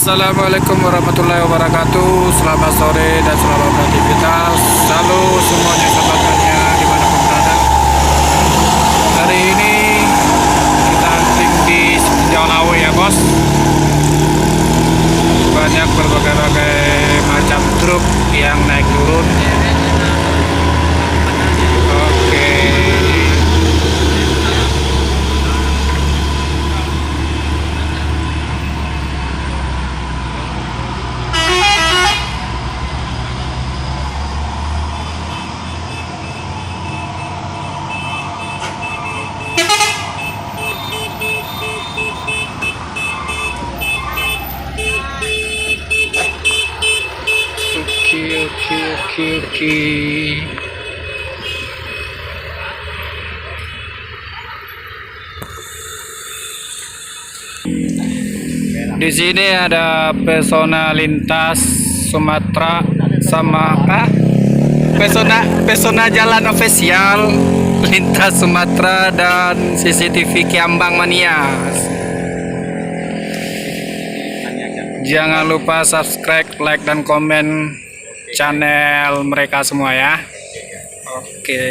Assalamualaikum warahmatullahi wabarakatuh. Selamat sore dan selamat beraktivitas. Halo semuanya sobatnya dimanapun berada. Hari ini kita hunting di Setinjau Lawe ya bos. Banyak berbagai macam truk yang naik turun. Oke. Oke. Di sini ada pesona lintas Sumatera sama pesona jalan official lintas Sumatera dan CCTV Kiambang Manias. Jangan lupa subscribe, like, dan komen channel mereka semua ya. Oke.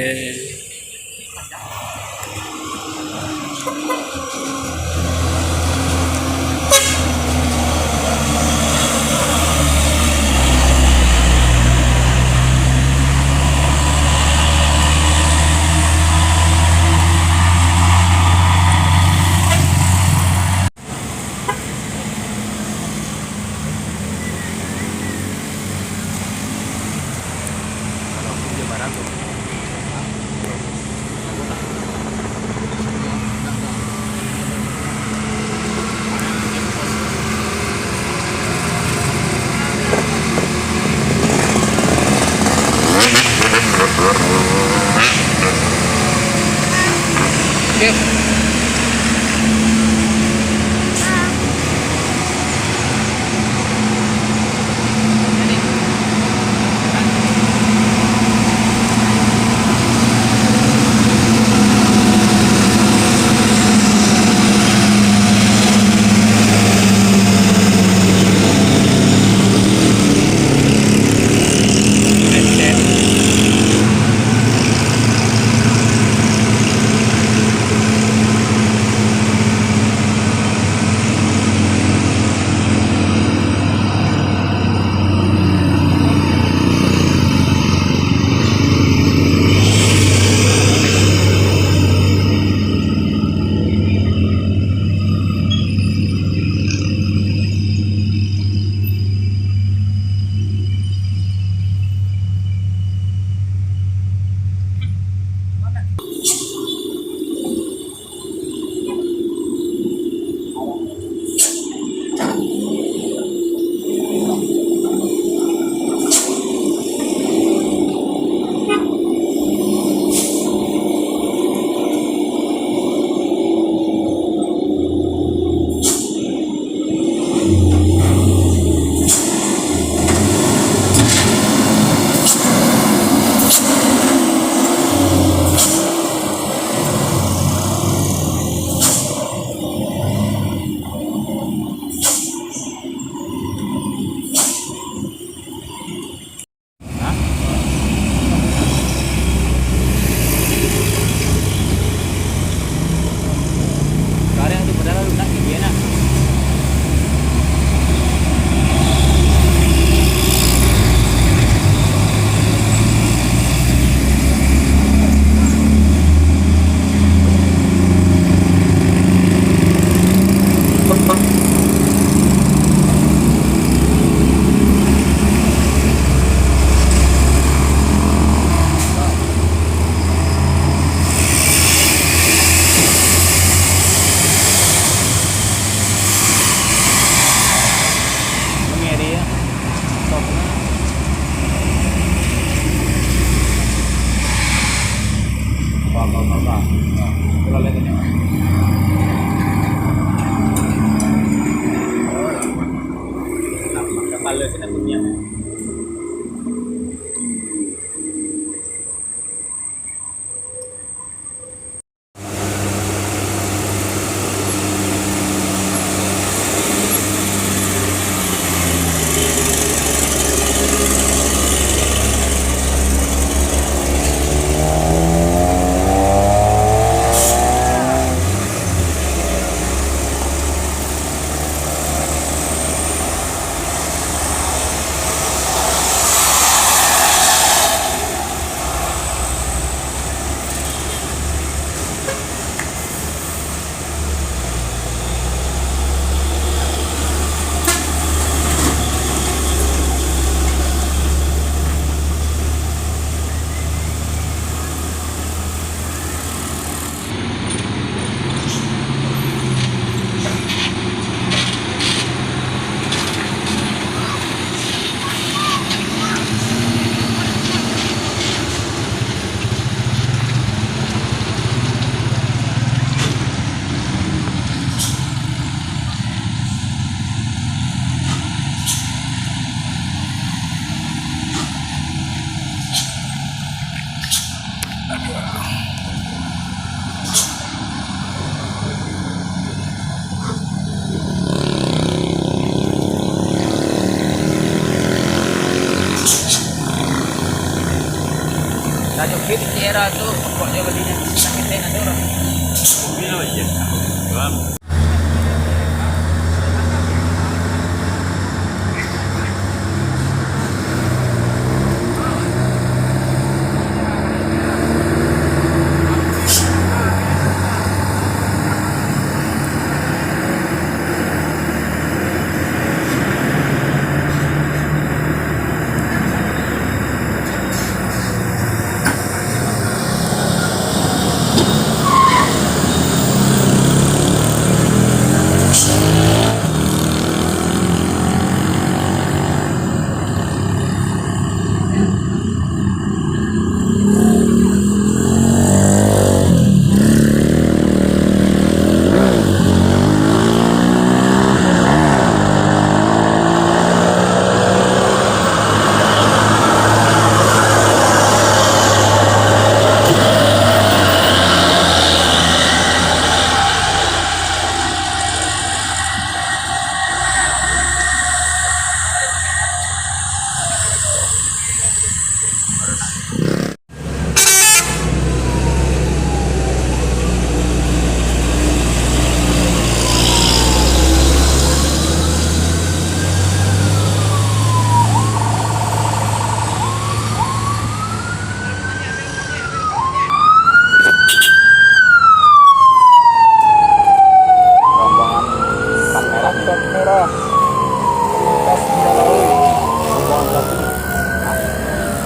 Itu era tuh pokoknya belinya sakitnya ada orang.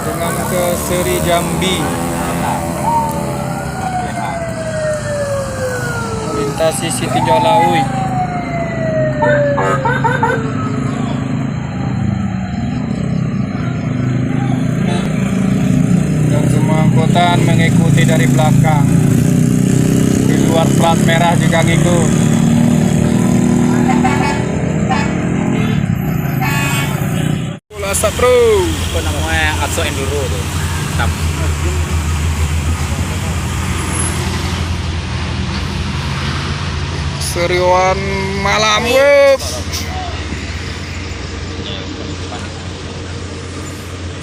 dengan ke Seri Jambi, melintasi Siti Jalaui. Dan semua angkutan mengikuti dari belakang, di luar plat merah juga ngikut. Asap bro, Apa namanya Atso Enduro tuh. Hitam. seriuan malam wup.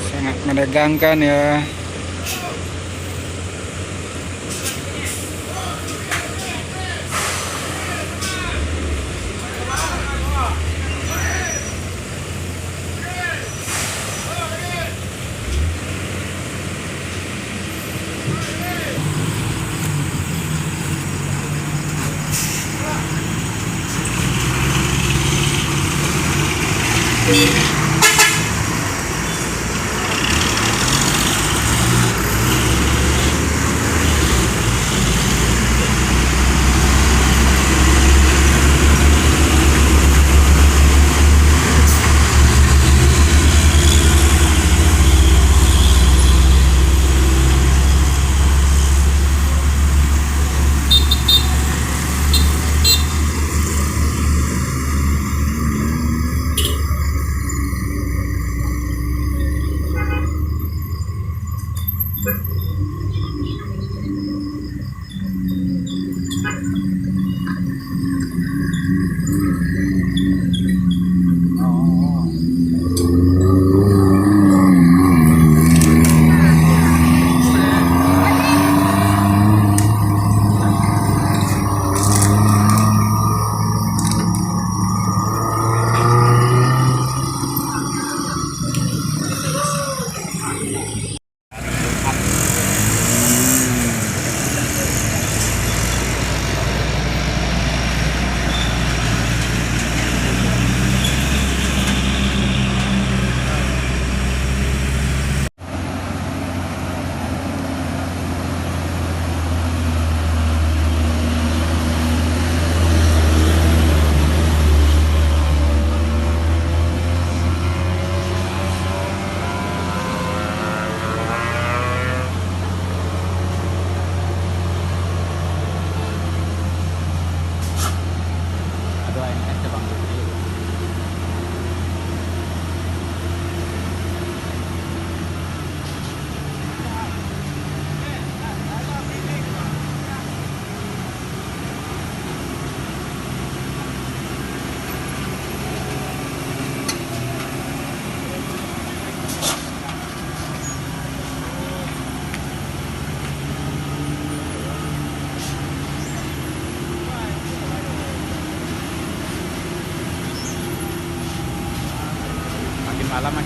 Sangat menegangkan ya.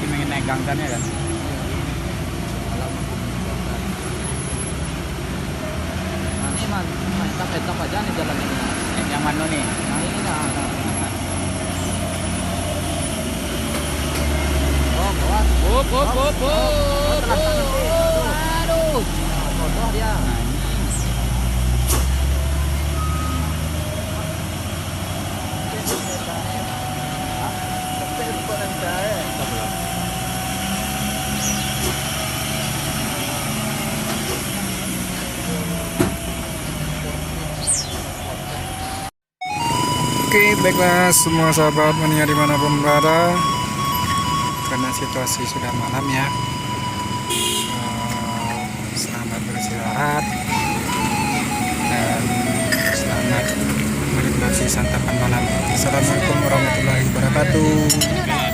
Jadi menegangkan ya kan. Nah, ini mantap aja nih jalan ini. Yang mana nih? Nah ini nah. Oh, kawan. Telah nanti. Aduh. Bodoh dia. Oke, baiklah semua sahabat mania dimanapun berada. Karena situasi sudah malam ya, selamat beristirahat dan selamat menikmati santapan malam. Assalamualaikum warahmatullahi wabarakatuh.